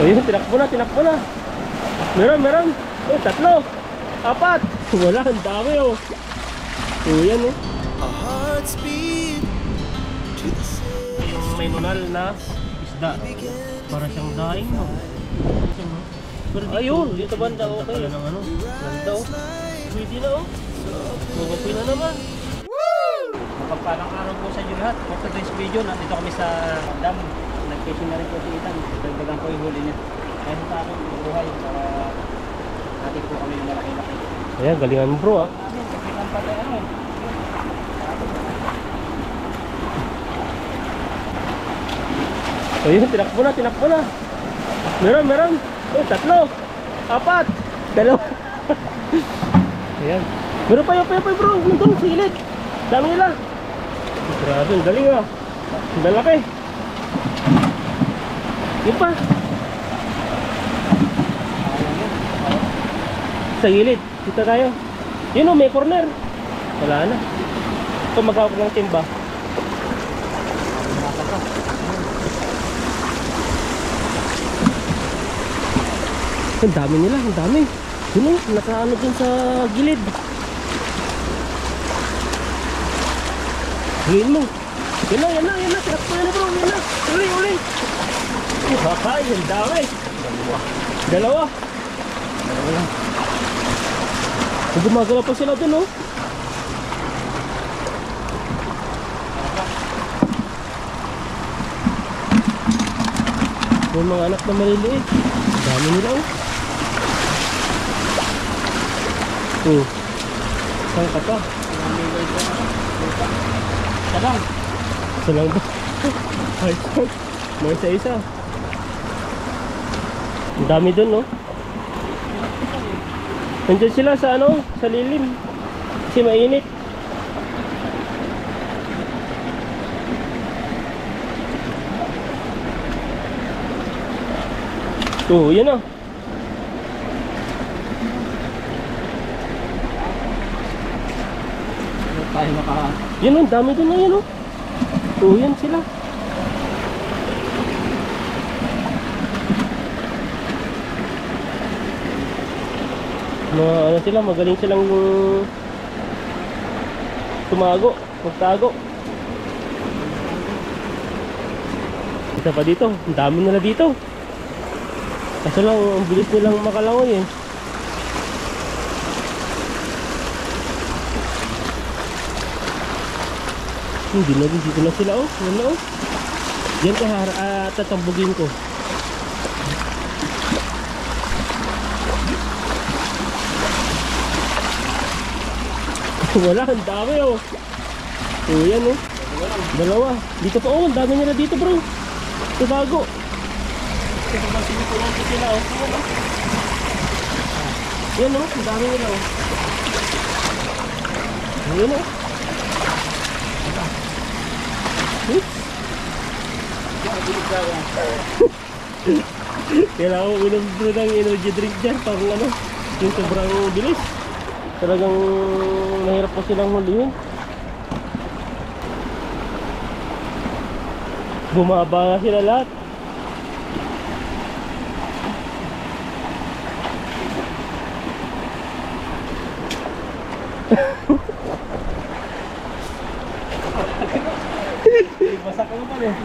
Ayun, tinakbo na, tinakbo na. Meron, meron. Oh, tatlo. Apat. Wala, ang dami oh. Oh, yan oh. Yung may nunal na isda. Para siyang daing no. Ayun, dito banda okay. Ganda oh. Pwede na oh. Magapoy na naman. Mapagpalang araw po sa inyo lahat. For today's video, nandito kami sa dam. Nag-fishing na rin po si Ethan. Dagdagan ko yung huli niya. Kaya sa akin, buhay para natin po kami yung malaki-laki. Ayan, galingan mo bro ah. Kapitan pa tayo ano eh. Ayun, tinakbo na, tinakbo na. Meron, meron. Oh, tatlo. Apat. Dalawa. Ayan. Meron pa bro. Nandun, silid. Dami nila. Grabe, ang galing ah. Ang lalaki. Yun pa. Sa gilid. Kita tayo. Yun o, may corner. Wala na. Ito maghawak ng timba. Ang dami nila, ang dami. Yun o, nakaano dun sa gilid. Gawin mo. Yan na, yan na, yan na. Tinakpo yan na bro, yan na. Uli, uli. Hakay, ang dami. Dalawa. Gumagala pa sila dun oh. Yung mga anak na maliliit. Dami nila oh. Oh. Saan ka pa? Salang. Salang ba? Ay, may isa-isa. Ang dami dun oh. Nandiyan sila sa ano, sa lilim. Kasi mainit. Oh, yan oh. Yan oh, dami dun na yan oh. Oh, yan sila. Ano sila, magaling silang tumago, magtago. Isa pa dito, ang dami nila dito. Kaso lang, ang bilis nilang makalangoy eh. Hindi na rin, dito na sila oh. Yan na oh. Yan ko tatambugin ko. Wala, ang dami oh. Oh, yan oh. Dalawa. Dito pa oh, ang dami nila dito bro. Tumago. Ito ba sinipulong ko sila oh. Yan oh, ang dami nila oh. Yan oh. Kailangan ko inom bro ng energy drink dyan. Parang ano, yung sobrang bilis. Talagang mahirap pa silang hulihin. Bumaba nga sila lahat. Basak ka naman eh.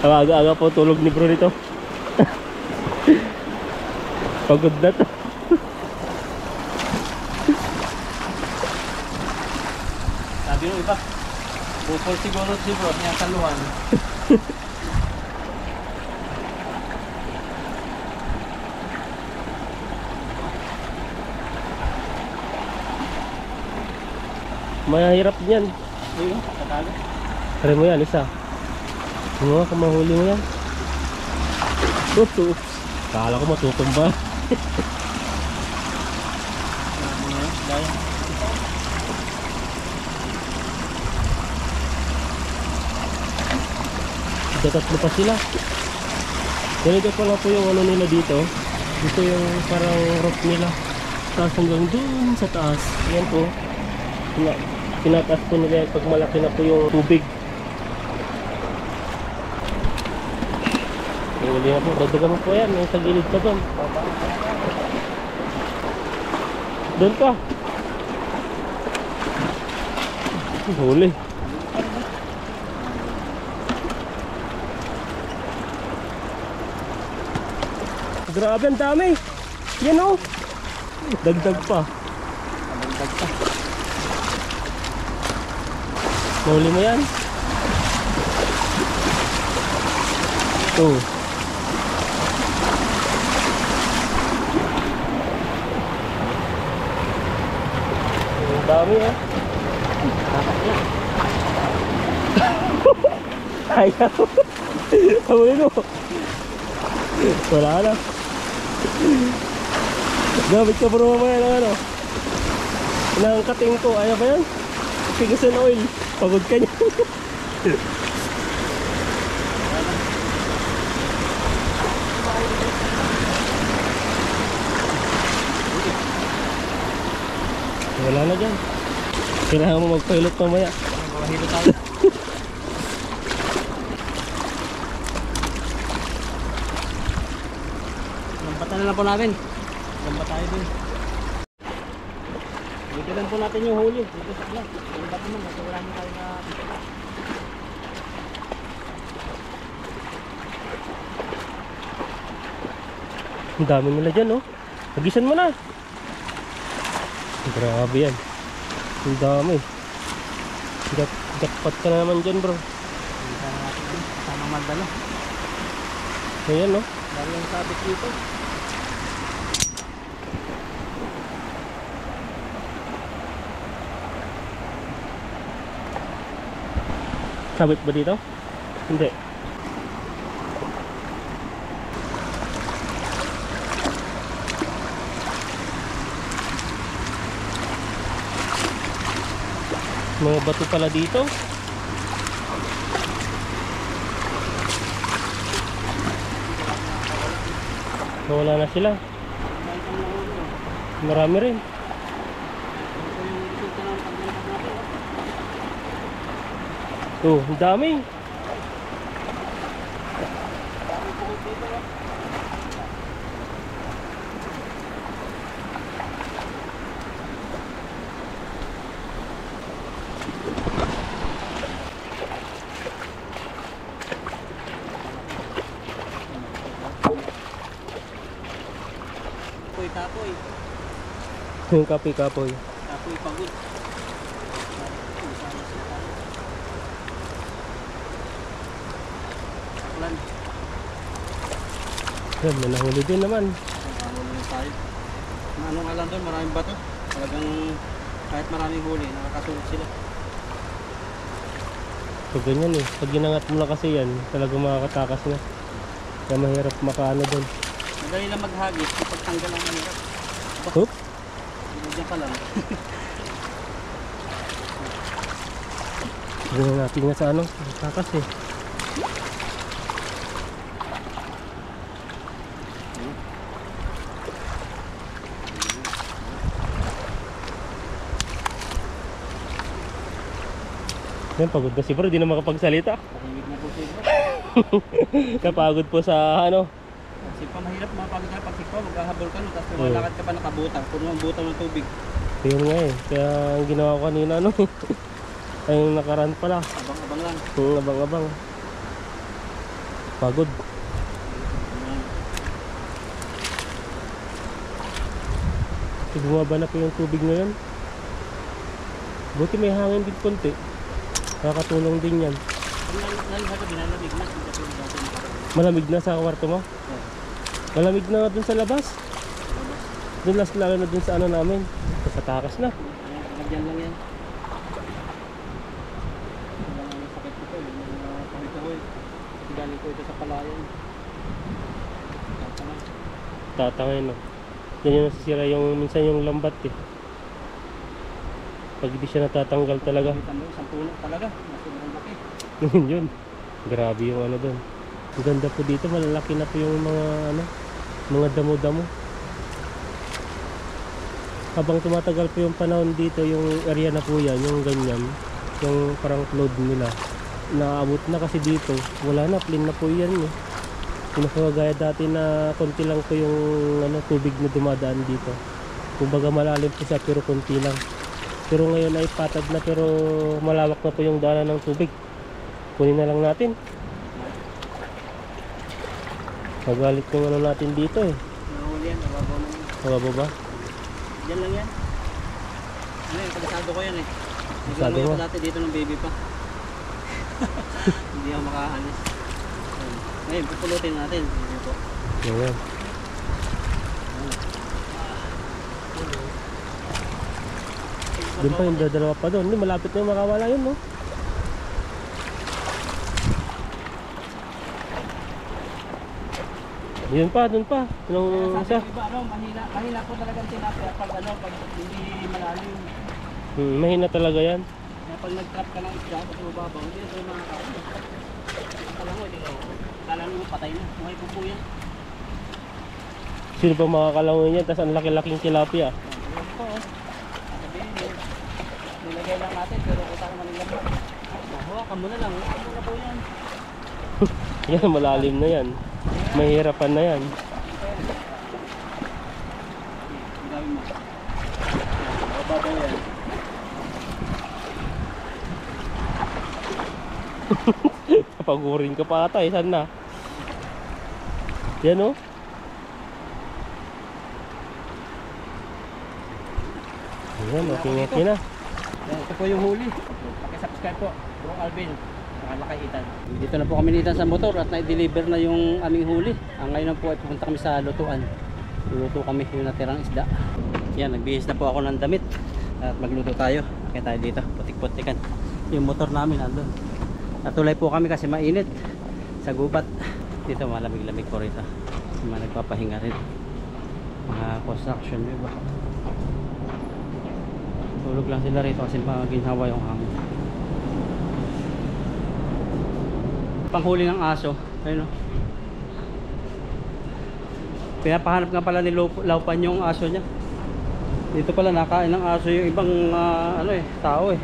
Aga-aga po tulog ni bro nito. Pagod na to. Sabi nung iba, bukol siguro si bro niya saluhan. Mahirap niyan. Ayun, katago. Try mo yan, isa. Ano ka, mahuli mo yan. Oops. Kala ko matutumba. Tatlo pa sila. Ganito pala po yung ano nila dito. Dito yung parang rock nila. Taas hanggang dun sa taas. Ayan po. Tinataas po nila pag malaki na po yung tubig. Huli na po. Dagdagan mo po yan. Yung sa gilid pa doon. Doon ka. Huli. Grabe, ang dami. Yan o. Dagdag pa. Dagdag pa. Huli mo yan. Ito. Ang dami eh. Ayaw. Huli mo. Wala na. Gamit ka bro mamaya ng ano. Ng kating ko. Ayaw ba yan? Pigasan oil. Pagod ka niya. Wala na dyan. Kailangan mo magpilot mamaya. Mahilo tayo. Lampatan na lang po namin. Lampat tayo dun. Dito lang po natin yung huli. Dito sa alam. Lampat naman. Kasi wala nyo tayo na... Ang dami nila dyan oh. Nagisan mo na. Grabe yan. Ang dami. Jackpot ka na naman dyan bro. Dito na natin dun. Kasama magdala. Ayan oh. Dari yung sabit dito. Sabit ba dito? Hindi. Mga bato pala dito. Wala na sila. Marami rin. Oh, ang dami. Kapoy. Yung kapoy-kapoy. Kapoy pagod. Plan. Yan, may nahuli din naman. Nakahuli tayo. Ano nga lang doon, maraming bato. Talagang kahit maraming huli, nakakasunod sila. Pag ganyan eh. Pag ginangat mo lang kasi yan, talagang makakatakas na. Kaya mahirap makaano doon. Madali lang maghagis kapag tanggal ang manirap. Hoop! Diyan ka lang. Tignan natin nga sa ano, takas eh. Yan, pagod na si bro, di na makapagsalita. Tahimik na po siya. Napagod po sa ano. Sikpa mahirap mapagod ka pag sikpa, maghahabol ka no, tapos lumalakad ka pa nakabutang, puno ang butang ng tubig. Yun nga eh, kaya ang ginawa ko kanina ano, ay yung nakaraan pala. Abang-abang lang. Abang-abang. Pagod. Bumaba na po yung tubig ngayon. Buti may hangin din konti. Nakakatulong din yan. Binalamig na. Malamig na sa kwarto mo? Malamig na dun sa labas. Dun lalo na dun sa ano namin. Sa takas na. Lagyan lang yan. Walang sakit ito. Pahit ako eh. Galing ko ito sa palayan. Tatangay no. Yan yung nasisira yung minsan yung lambat eh. Pag di siya natatanggal talaga. Isang puno talaga. Sobrang laki. Yun. Grabe yung ano dun. Ang ganda po dito. Malalaki na po yung mga ano, mga damo-damo. Habang tumatagal po yung panahon dito, yung area na po yan, yung ganyan, yung parang flood nila, naaabot na kasi dito. Wala na, plain na po yan eh. Hindi na kagaya dati na konti lang po yung tubig na dumadaan dito. Kumbaga malalim po siya pero konti lang. Pero ngayon ay patag na pero malawak na po yung daanan ng tubig. Kunin na lang natin. Magalit yung natin dito eh. Nahuli yan, nababaw na yun. Mababaw ba? Diyan lang yan. Ano yun, kabisado ko yan eh. Kabisado Naglangoy mo? ako dati dito ng baby pa. Hindi ako makaalis. Ayun. Ngayon, pupulutin natin. Dito po. Ayan. Doon pa yung dadalawa pa doon. Hindi, malapit na yung makawala yun, no? Yun pa, doon pa. Yung Sabi isa. ng iba, mahina po talagang tilapia pag pag hindi malalim. Mahina talaga yan. Kaya pag nag-trap ka ng isda, pag mababaw, hindi ito yung mga kaon. Kala mo, kala mo patay na. Buhay po po yan. Sino pa makakalangoy yan? Tapos ang laki-laking tilapia. Ayan po. Sabihin eh, nilagay lang natin pero kita naman nila mo. Hawakan mo na lang. Hawakan mo na po yan. Yan, malalim na yan. Mahirapan na yan. Gawin mo. Mababaw yan. Pagurin ka pa ata, saan na? Yan, oh. Ayan, okay na. Ito po yung huli. Paki-subscribe po. Bro Alvin. Nakalakay Itan. Dito na po kami ni Itan sa motor at na-deliver na yung aming huli. Ngayon na po ay pupunta kami sa lutuan. Luluto kami yung natirang isda. Yan, nagbihis na po ako ng damit. At magluto tayo. Kaya tayo dito. Putik-putikan. Yung motor namin andun. Natulay po kami kasi mainit. Sa gubat. Dito malamig-lamig po rito. Mga nagpapahinga rin. Mga construction diba? Tulog lang sila rito kasi ginhawa yung hangin. Panghuli ng aso. Ayun o. Pinapahanap nga pala ni Laupan yung aso niya. Dito pala nakain ng aso yung ibang tao eh.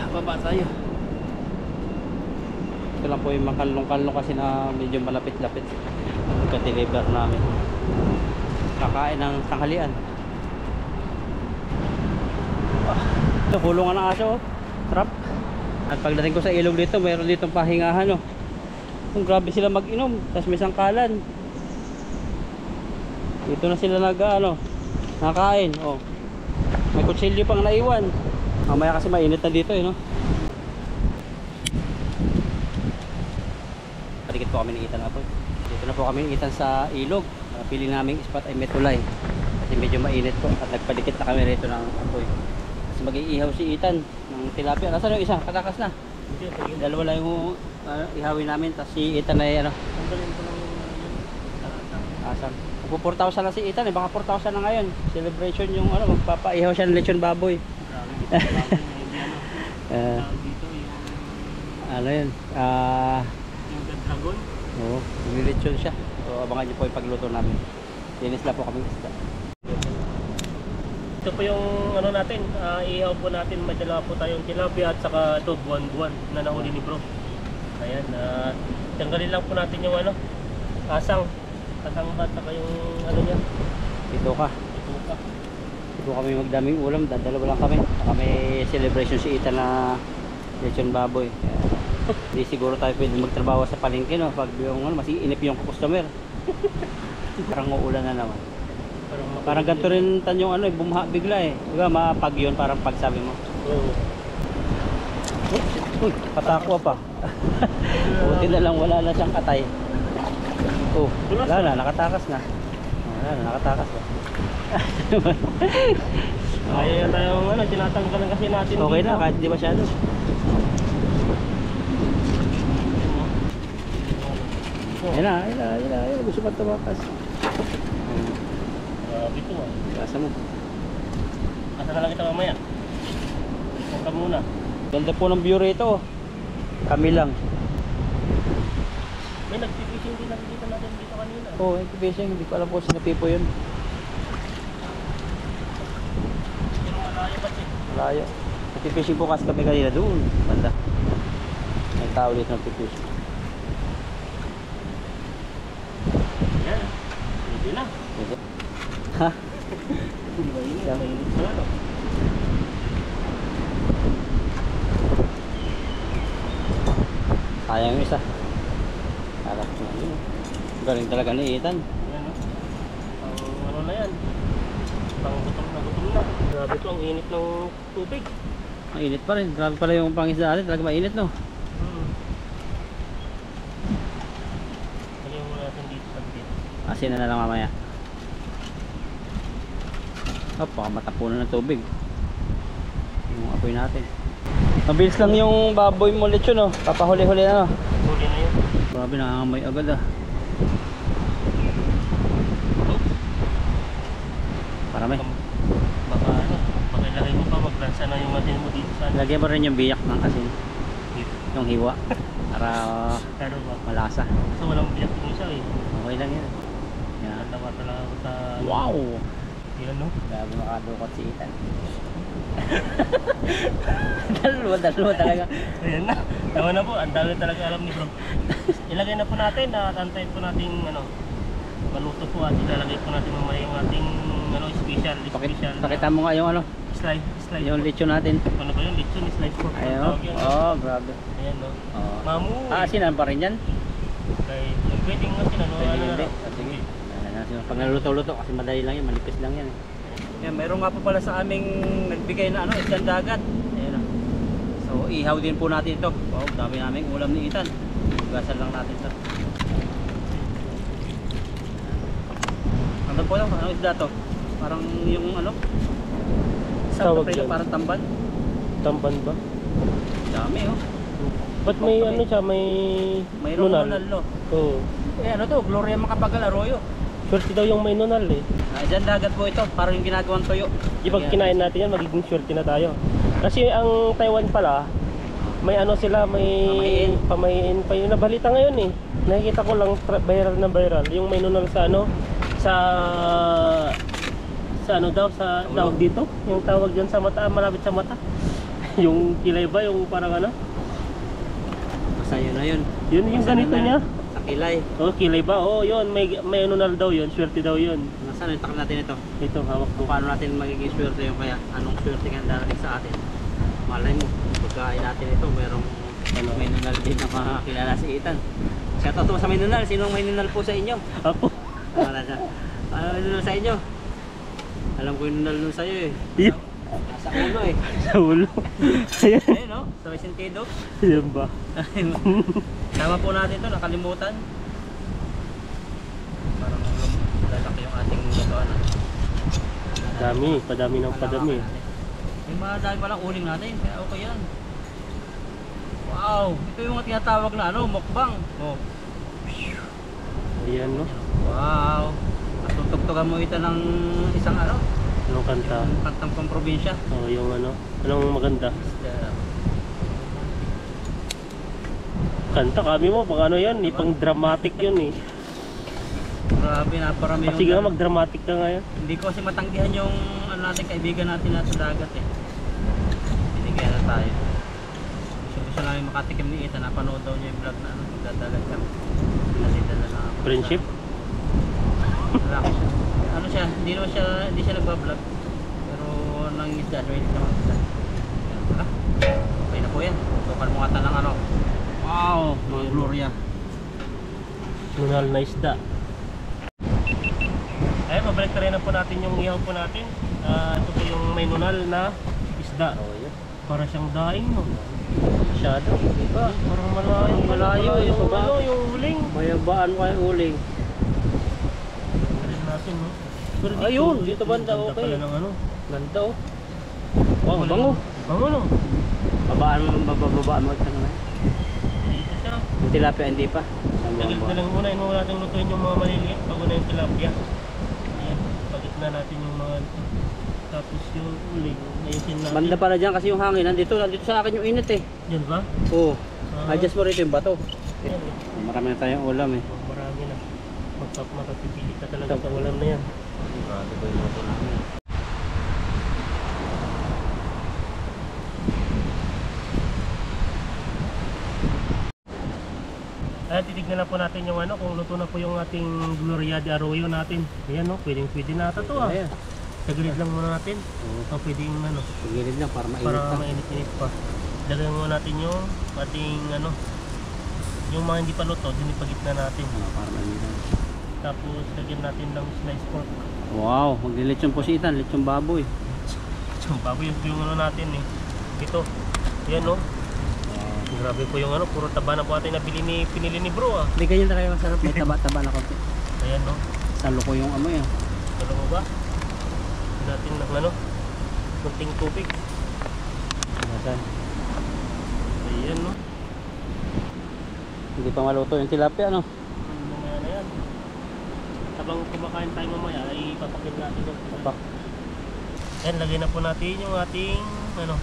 Baba tayo. Ito lang po yung makalong-kalong kasi na medyo malapit-lapit. Pagka-deliver namin. Kakain ng tanghalian. Ito, kulungan ng aso. Trap. At pagdating ko sa ilog dito, mayroon ditong pahingahan. Kung grabe sila mag-inom. Tapos may sangkalan. Dito na sila nakain. May kutsilyo pang naiwan. Mamaya kasi mainit na dito no. Patikit po kami ni Itan po. Dito na po kami ni Itan sa ilog. Pili naming spot ay Metulay. Kasi medyo mainit po at nagpadikit na kami rito ng apoy. Kasi mag-iihaw si Itan ng tilapia. Nasaan yung isa? Katakas na. Dalawa lang yung ihawin namin. Tapos si Itan ay asang. Kung 4,000 na si Itan baka 4,000 na ngayon. Celebration yung magpapaihaw siya ng lechon baboy. Yun? Yung dragon? Oo, nililitsyon siya. So abangan nyo po yung pagluto namin. Dinis lang po kami isda. Ito po yung natin, ihaw po natin, madala po tayong tilapia at saka ito buwan-buwan na nahuli ni bro. Ayan, tanggalin lang po natin yung asang ba at saka yung niya. Ito ka. Ito kami magdaming ulam, dadalawa lang kami. Kami celebration si Itan na lechon baboy. Hindi siguro tayo pwede magtrabaho sa palengke pag yung masiinip yung customer. Parang uulan na naman. Parang ganito rin yung bumaha bigla diba mapag yun parang pagsabi mo. Uy, patakwa pa. Buti na lang wala na siyang katay. Wala na, nakatakas na. Nakatakas na. Kaya tayo tinatanggalan kasi natin. Okay na, kahit di masyado. Ayun na. Gusto pa tumakas. Dito Kasa mo. Asa na lang kita mamaya. Huwag muna. Ganda po ng view rito. Kami lang. May nagpipishing din nakikita natin dito kanina. Nagpipishing. Hindi ko alam po sinapipo yun. Malayo ba siya? Malayo. Nagpipishing po kasi kami kanina doon. Banda. May tao dito nagpipishing. Yan. Pwede na. Pwede. Ha? Hindi ba init? Mainit sa ano? Sayang yung isa. Harap na yun. Galing talaga ni Ethan. Yan o. Ang ano na yan. Pang gutom na. Grabe to, ang init ng tubig. Ang init pa rin. Grabe pala yung pangisda natin. Talaga mainit, no? Lagyan mo natin dito sa bit. Asin na lang mamaya. Baka matapunan ng tubig. Yung apoy natin. Mabilis lang yung baboy mo lechon, no? Papahuli-huli na, no? Huli na yun. Grabe, nangangamoy agad, ah. Parami. Baka ano, baka ilagay mo pa, maglansa na yung atin mo dito sa ano. Lagyan mo rin yung biyak ng asin. Yung hiwa. Para Pero ba? malasa. So walang biyak yung isa eh. Okay lang yan. Yan. Natawa talaga ako sa... Wow! Yan no? Grabe makadukot si Ethan. dalawa talaga. Ayan na. Tama na po, ang dami talaga alam ni bro. Ilagay na po natin at antayin po natin ano, maluto po at ilalagay po natin mamaya yung ating ano, special. Pakita mo nga yung ano, Slide yung po. lechon natin. Ano ba yun? Lechon, slice po. Ayun. Oh, grabe. Ayan no. Oh. Mamu. Asinan pa rin yan? Kay, pwedeng nga sinano. Pwede hindi. Sige. Pag naluto-luto kasi madali lang yan, manipis lang yan. Yan, mayroon nga po pala sa aming nagbigay na ano, isang dagat. Ayan o. So, ihaw din po natin ito. Wow, dami naming ulam ni Ethan. Gasal lang natin ito. Ano po ito? Anong isda to? Parang yung ano? Tawag Prito, yan. parang tamban. Tamban ba? Dami oh. Ba't may ano siya, may... Mayroong nunal? nunal no? Oo. Eh ano to? Gloria Macapagal Arroyo. Swerte daw yung may nunal eh. Isang dagat po ito. Parang yung ginagawang tuyo. Di pag kinain natin yan, magiging swerte na tayo. Kasi ang Taiwan pala, may ano sila, may pamahiin pa yun. Nabalita ngayon eh. Nakikita ko lang viral na viral. Yung may nunal sa ano, sa ano daw, sa tawag dito. Yung tawag dyan sa mata, malapit sa mata. Yung kilay ba, yung parang ano. Basta yun na yun. Yun yung ganito niya. Sa kilay. Oh, kilay ba? Oh, yun. May nunal daw yun. Swerte daw yun. Nasaan yung takal natin ito? Ito, hawak ko. Kung paano natin magiging swerte yung kaya anong swerte kaya darating sa atin. Malay mo, pagkain natin ito, merong may nunal din na makakilala si Ethan. Shoutout po sa may nunal. Sinong may nunal po sa inyo? Ako. Wala siya. Ano may nunal sa inyo? Alam ko yung nunal nun sa'yo eh. Yun. Sa ulo eh. Sa ulo. Ayan. Ayun no? Sa may sentido. Ayan ba? Tama po natin ito, nakalimutan. Parang lalaki yung ating lutuan. Dami, padami ng padami. Yung mga dami palang uling natin, kaya okay yan. Wow! Ito yung tinatawag na ano, mukbang. Oh. Ayan no. Wow! At tutugtugan mo ito ng isang ano, Anong kanta? yung kantang pang probinsya. Oh, yung ano. Anong maganda? Kanta kami mo, pang ano yan, pang dramatic yun eh. Grabe, naparami yung... Kasi nga mag-dramatic ka ngayon. Hindi ko kasi matanggihan yung ano natin, kaibigan natin na sa dagat eh. Binigyan na tayo. Gusto namin makatikim ni Ethan, napanood daw niya yung vlog na ano, magdadalag kami. Pinasita na lang ako. Friendship? Lalaki siya. Ano siya, hindi siya nagbablog. Pero nangisda, so hindi siya mag-isda. Okay na po yan. Tukan mo nga ng ano. Wow, mga Gloria. Nunal na isda. Ay, pabalik na rin na po natin yung ihaw po natin. Ito po yung may nunal na isda. Para siyang daing no. Masyado, diba? Parang malayo. Malayo, yung yung ba? ano, yung uling. Mayabaan mo yung uling. Rin natin no. Pero Ayun, dito banda, ganda okay. pala ng ano. Ganda oh. Wow, bango. Bango no. Babaan mo ito naman. Dito siya. Yung tilapia hindi pa. Tagit na lang muna, inuwa natin lutuin yung mga maliliit bago na yung tilapia. Ayan, pagit na natin yung mga ito. Tapos yung uling, ayusin natin. Banda pala dyan kasi yung hangin. Nandito sa akin yung init eh. Yan ba? Oo. Ah. Adjust mo rito yung bato. Ayan. Marami na tayong ulam eh. Oh, marami na. Makapipili ka talaga sa ulam na yan. Grabe ko yung luto namin. titignan lang po natin yung ano, kung luto na po yung ating Gloria de Arroyo natin. Ayan no, pwede na ata to ah. Ayan. Tagilid lang muna natin. Oo. O pwedeng ano, Pagilid lang para mainit para pa. mainit-init pa. Lagyan muna natin yung ating ano, yung mga hindi pa luto, dinipagitna natin. Para mainit. Tapos lagyan natin ng slice pork. Wow, maglilitsyon po si Ethan, litsyon baboy. Yung baboy yung ano natin eh. Ito. Yan no. Grabe po yung ano, puro taba na po atin pinili ni bro ah. Hindi ganyan talaga masarap, may taba-taba na konti. Ayan no. Salo ko yung amoy ah. Alam mo ba? Natin ng ano, kunting tubig. Nasaan? Ayan no. Hindi pa maluto yung tilapia no? Mamaya na yan. Habang kumakain tayo mamaya, ay papakin natin yung Papak. Ayan, lagay na po natin yung ating ano.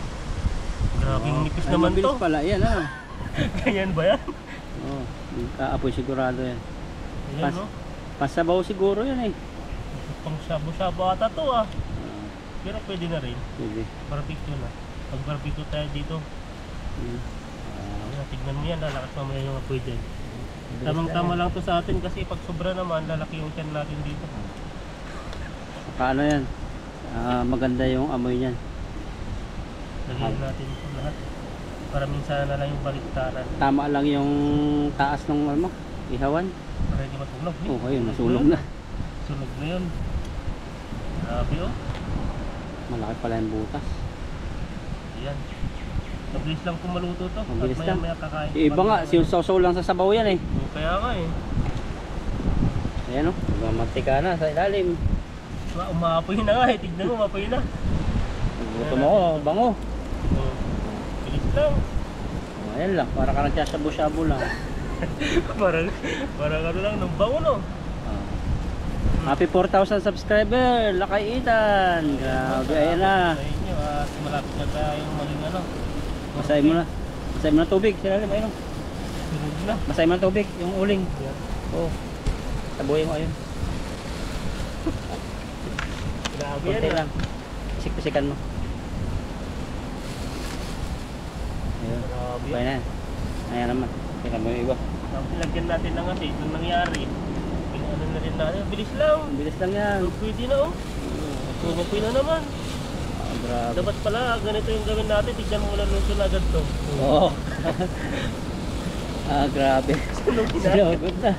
Grabing nipis Ay, naman mabilis to. pala, yan ah. Ganyan ba yan? Oo, kaapoy sigurado yan. Ayan no. Pasabaw siguro yan eh. Pang shabu-shabu ata to ah. Pero pwede na rin. Pwede. Barbecue na. Pag barbecue tayo dito, tignan mo yan, lalakas mamaya yung apoy dyan. Tamang-tama lang to sa atin kasi pag sobra naman, lalaki yung tiyan natin dito. Saka ano yan, maganda yung amoy niyan. Lagyan natin ito lahat. Para minsan na lang yung baliktaran. Tama lang yung taas ng ano, ihawan. Para hindi masunog. Oo, ayun, nasunog na. Sunog na yun. Grabe oh. Malaki pala yung butas. Ayan. Mabilis lang kung maluto to. Mabilis At lang. maya kakain. Yung iba nga, sinusaw-saw lang sa sabaw yan eh. Kaya nga eh. Ayan o, magmamantika na sa ilalim. Umapoy na nga eh. Tignan mo, umapoy na. Gutom ako, bango. Oh. Bilis lang. Ayan lang, para ka nagsasabu-sabu lang. parang ano lang, nung bango no. Happy 4,000 subscriber, Lakay Ethan. Grabe, ayan na. Sa inyo at malapit na tayong maging ano. Masay mo na. Masay mo na tubig, silalim, ayun o. Sunog na. Masay mo na tubig, yung uling. Yan. Oo. Tabuhin mo, ayun. Grabe Kunti yan ah. lang. Pisik-pisikan mo. Ayun. Grabe Okay yan. na. Ayan naman. Tingnan mo yung iba. Tapos ilagyan natin ng kasi itong nangyari. Ano na rin natin. Bilis lang. Ang bilis lang yan. Pwede na oh. Tumapoy na naman. Grabe. Dapat pala ganito yung gawin natin. Tignan mo lang luto na agad to. Oo. Grabe. Sunog na. Sinugod na.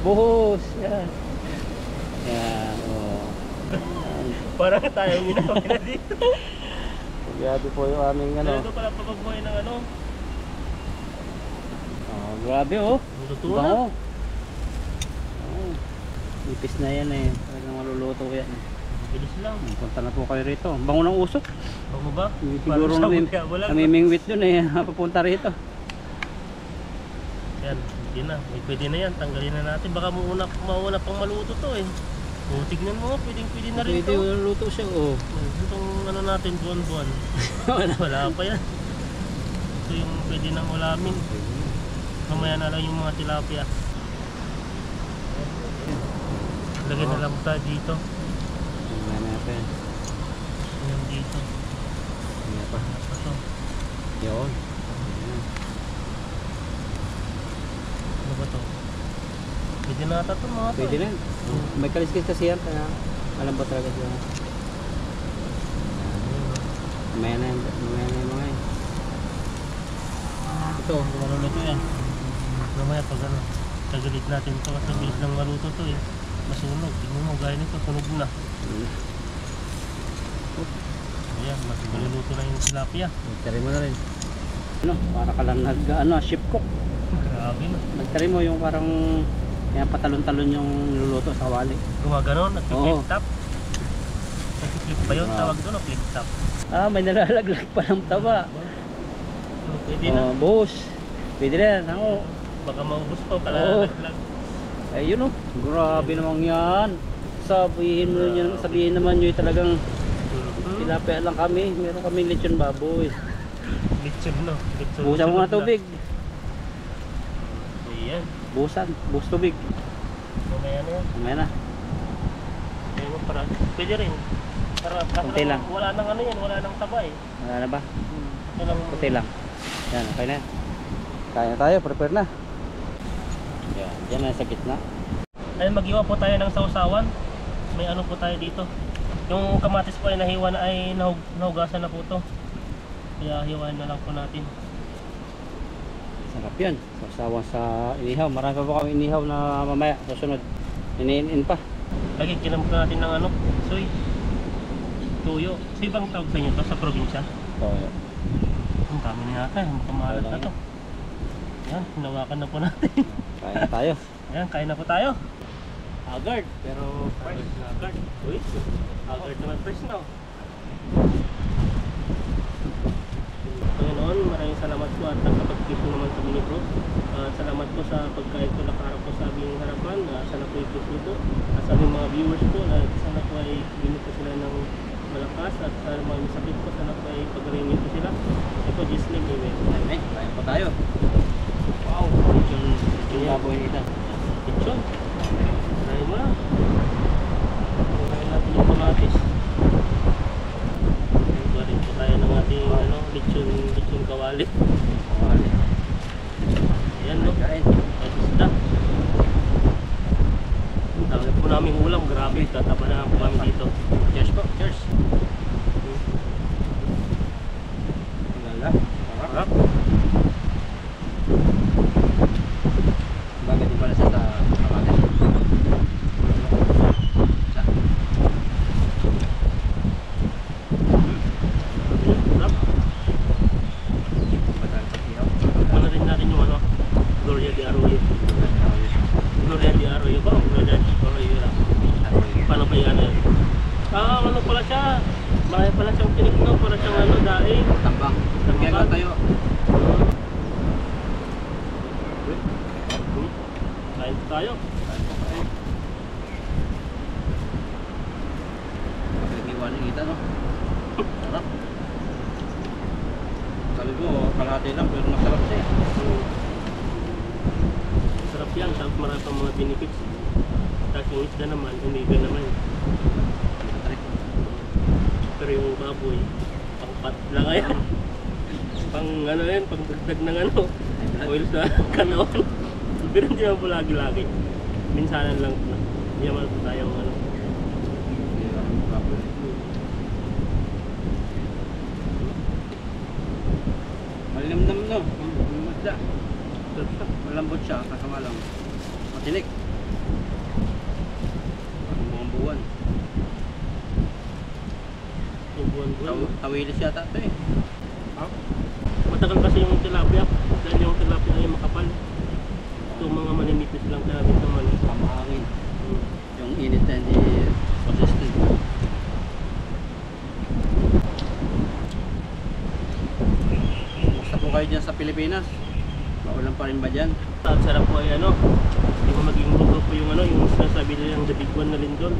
Buhos. Yan. Yan. Oo. Parang tayo minawa na dito. Grabe po yung aming ano. Ito pala papagbuhay ng ano. Grabe oh. Luto na. Bango. Ipis na yan eh. Talagang maluluto yan. Bilis lang. Punta na po kayo rito. Bango ng usok. Bango ba? Siguro Parang namimingwit dun eh. Papunta rito. yan, hindi na. May pwede na yan. Tanggalin na natin. Baka mauna pang maluto to eh. O, tignan mo. Pwede na rin Pwede to. luto siya oh. Itong ano natin, buwan-buwan. Wala pa yan. Ito yung pwede nang ulamin. Mamaya na lang yung mga tilapia. Lagyan na lang tayo dito. Tingnan natin. Ayan dito. Tingnan pa. Ano to? Yun. Ano ba to? Pwede na ata to mga to. Pwede na. May kaliskis kasi yan. Kaya alam ba talaga siya. Mamaya na yung mga yun. Ito, maluluto yan. Mamaya pag ano, tagalit natin ito kasi bilis lang maluto to eh. Masunog. Tingnan mo, gaya nito, tunog na. Ayan, maluluto na yung tilapia. Nagtari mo na rin. Ano, para ka lang ship cook. Grabe na. Nagtari mo yung parang yan, patalon-talon yung niluluto sa kawali. Gumaganon, Oo. nag-flip top. Nag-flip ba yun? Wow. Tawag doon, o flip top. May nalalaglag pa ng taba. So, pwede na. Buhos. Pwede rin. Ako. Baka maubos pa pala. Oo. Naglag. Ayun oh. Grabe naman yan. Sabihin naman nyo talagang tilapia lang kami. Meron kaming lechon baboy. Lechon no. Lechon. Buhusan mo nga tubig. Ayan. Buhos tubig. Mamaya na yan. Mamaya na. Ayan mo para. Pwede rin. Para Kunti lang. wala nang ano yan. Wala nang taba eh. Wala na ba? Ito lang. Kunti lang. Yan, okay na. Kaya tayo, prepare na. Yan, yan na sa gitna. Ay mag-iwa po tayo ng sausawan. May ano po tayo dito. Yung kamatis po ay nahiwa na ay nahugasan na po to. Kaya hiwain na lang po natin. Sarap yan. Sausawan sa inihaw. Marami pa po kami inihaw na mamaya. Susunod. Iniin pa. Lagi kinam po natin ng ano, soy. Tuyo. So ibang tawag sa inyo to sa probinsya? So, Ang dami na yata. Makamalat na to. Ayan, hinawakan na po natin. kain na tayo. Ayan, kain na po tayo. Agard, pero fresh na agard. Uy, agard naman fresh na. Panginoon, maraming salamat po at nakapag-keep po naman sa mini bro. Salamat po sa pagkain po nakaharap po sa aming harapan. Sana po i-keep po. At sa aming mga viewers po, sana po ay binit po sila ng malakas at sa mga sakit po, sana po ay pagaringin po sila. Ito, Jesus name, amen. Amen. Kain pa tayo. Wow, Yung baboy nito. lechon. Try mo na. Kumain natin yung kamatis. Kuha rin po tayo ng ating ano, lechon kawali. Ayan no. Kain. At isda. Ang dami po namin ulam. Grabe. Tataba na po kami dito. Cheers po. Cheers. Lala. Sarap. Bagay din pala sa kamatis. Sarap. Madami sa ihaw. Ano rin natin yung ano, Gloria de Arroyo. Gloria de Arroyo ba? O Gloria de Arroyo lang. Paano ba yan? Ano pala siya? Marami pala siyang tinik no? Para siyang ano, daing. Tambang. Kaya tayo. Kain tayo. Pagkikiwan ng ita, no? Sarap. Sabi ko, kalahati lang pero masarap siya eh. Sarap yan. Tapos marami pang mga benefits. Tapos yung isda naman, omega naman. Pero yung baboy, pang-pat lang yan. Pang ano yan, pang dagdag ng ano, oil sa kanon. Pero hindi naman po lagi-lagi. Minsanan lang po. Hindi naman po tayong ano. Malinamnam no? Yung masda. Malambot siya, kasama lang. Matinik. Ang buong buwan. Yung buwan-buwan. Tawilis yata ito eh. Ha? Matagal kasi yung tilapia. Dahil yung tilapia ay makapal. Ito mga maninipis lang tilapia naman. Pamahangin. Yung init na hindi consistent. Basta po kayo dyan sa Pilipinas. Maulan pa rin ba dyan? At sarap po ay ano, hindi mo maging luto po yung ano, yung sinasabi nilang the big one na lindol.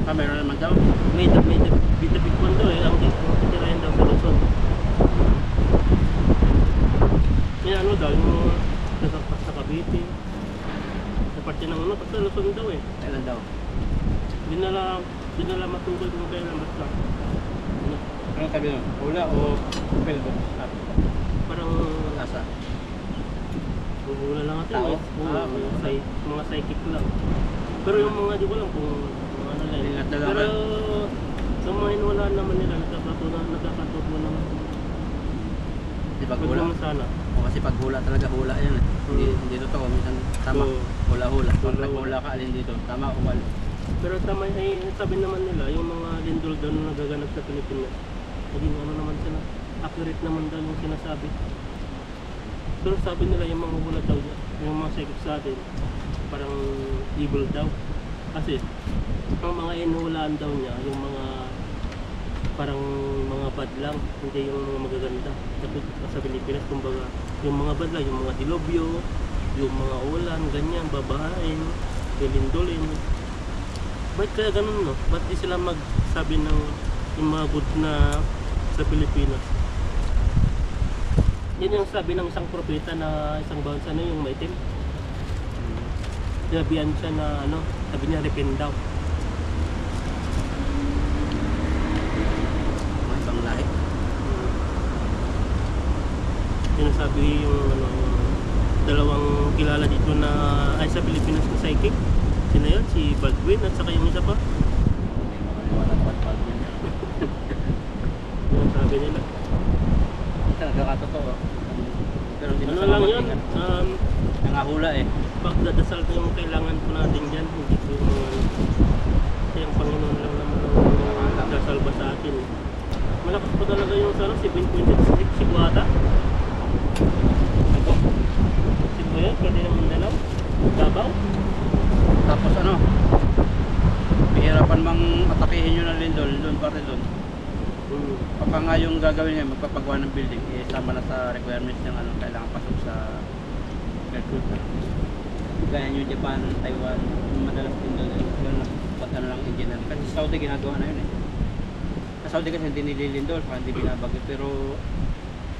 Ah, meron naman daw. May the big one daw eh, ang titirayan daw sa Luzon. Yan ano daw, yung nasapas sa Cavite. Sa parte ng ano, sa Luzon daw eh. Kailan daw? Di nala matukoy kung kailan basta. Ano, Anong sabi nun? Hula o pelbo? parang Asa? Wala lang natin Tao? eh. Oo, mga psychic lang. Pero yung mga di ko lang kung ano lang. Ingat na lang Pero kayo. sa mga inwala naman nila, nagkakatuto naman. Di pag Huwag hula? naman sana. O kasi pag hula talaga hula yan eh. Hindi totoo. Minsan tama. Oo. Hula-hula. Pag Hula-hula. naghula ka alin dito, tama o mali. Pero tama ay sabi naman nila, yung mga lindol daw na nagaganap sa Pilipinas, naging ano naman sila, accurate naman daw yung sinasabi. Pero sabi nila yung mga hula daw, yung mga psychic sa atin, parang evil daw. Kasi ang mga inuhulaan daw niya, yung mga parang mga bad lang, hindi yung mga magaganda. Sa Pilipinas, kumbaga, yung mga bad lang, yung mga dilobyo, yung mga ulan, ganyan, babahain, lindolin. Ba't kaya ganun no? Ba't di sila magsabi ng yung mga good na sa Pilipinas? Yan yung sabi ng isang propeta na isang bounce ano yung maitim. Sinabihan siya na ano, sabi niya repent daw. Mga ibang lahi. Sinasabi yung ano, yung dalawang kilala dito na ay sa Pilipinas na psychic. Sino yun? Si Baldwin at saka yung isa pa. Hindi makaliwala pa pag yun. Yung sabi nila. Ito, nagkakatotoo. Pero hindi Ano masama lang yun? magtingan. Nangahula eh. Pagdadasal ko yung kailangan po natin dyan. Hindi ko yung mga kasi ang Panginoon lang naman ang nagsasalba sa atin. Malakas pa talaga yung sarap, 7.6 si Guata. Ito. Si Kuya, pwede ng Mindanao. Davao. Tapos ano, pihirapan bang atakihin nyo ng lindol, doon pa rin doon. Baka nga yung gagawin niya, magpapagawa ng building, isama na sa requirements ng ano, kailangan pasok sa aircraft na. Gaya nyo Japan, Taiwan, madalas din doon, yun na, ano lang engineer. Kasi sa Saudi ginagawa na yun eh. Sa Saudi kasi hindi nililindol, saka hindi binabagyo, pero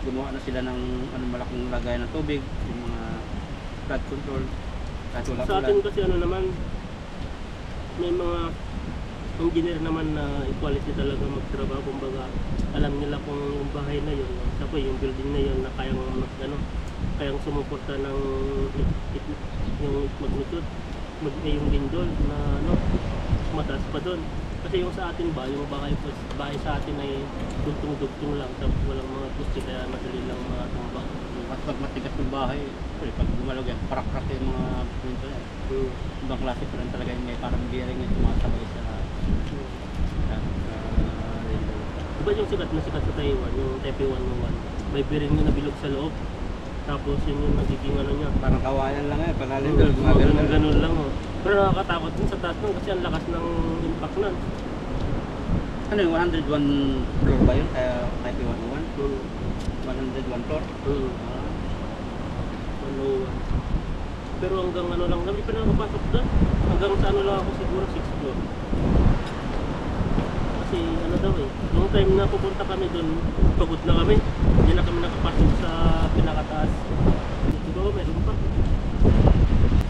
gumawa na sila ng ano, malaking lagay ng tubig, yung mga flood control. Kahit wala Sa atin kasi ano naman, may mga engineer naman na equality talaga magtrabaho. Kumbaga, alam nila kung yung bahay na yun, saka yung building na yun na kayang ano, kayang sumuporta ng yung magnitude, yung lindol na ano, mataas pa doon. Kasi yung sa atin ba, yung bahay sa atin ay dugtong-dugtong lang, tapos walang mga poste kaya madali lang matumba. At pag matigas ng bahay, pag gumalog yan, parak-parak yung mga pinto yan. Ibang klase pa rin talaga yun, may parang bearing yung tumasabay sa lindol. Diba yung sikat na sikat sa Taiwan, yung Taipei 101, may bearing na nabilog sa loob. Tapos yun yung nagiging ano niya. Parang kawayan lang eh, panalindol, gumagano na Ganun lang oh. Pero nakakatakot din sa taas nun kasi ang lakas ng impact nun. Ano yung 101 floor ba yun? Kaya Taipei 101? 101 floor? Ah. 101. Pero hanggang ano lang, hindi pa nakapasok doon. Hanggang sa ano lang ako siguro 6 floor. Kasi ano daw eh, nung time na pupunta kami doon, pagod na kami. Hindi na kami nakapasok sa pinakataas. Siguro meron pa.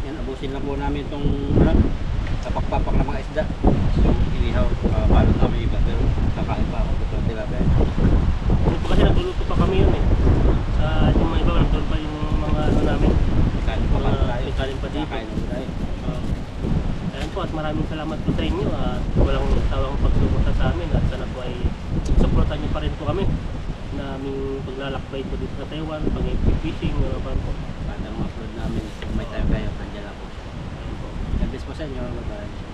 Yan, abusin lang po namin itong tapak-papak na mga isda. Yung inihaw, balot namin iba, pero kakain pa ako ito ang tilapia. Ano pa kasi nagluluto pa kami yun eh. Yung mga iba, nagtuloy pa yung mga ano namin. Kain pa Mga tayo. ikalim pa dito. Kain na tayo. Ayan po at maraming salamat po sa inyo at walang tawang pagsuporta sa amin at sana po ay supportan niyo pa rin po kami na aming paglalakbay po dito sa Taiwan, pag-fishing, ano pa po. Paano ang upload namin, kung may time kayo, nandiyan ako. God bless po sa inyo. Bye-bye.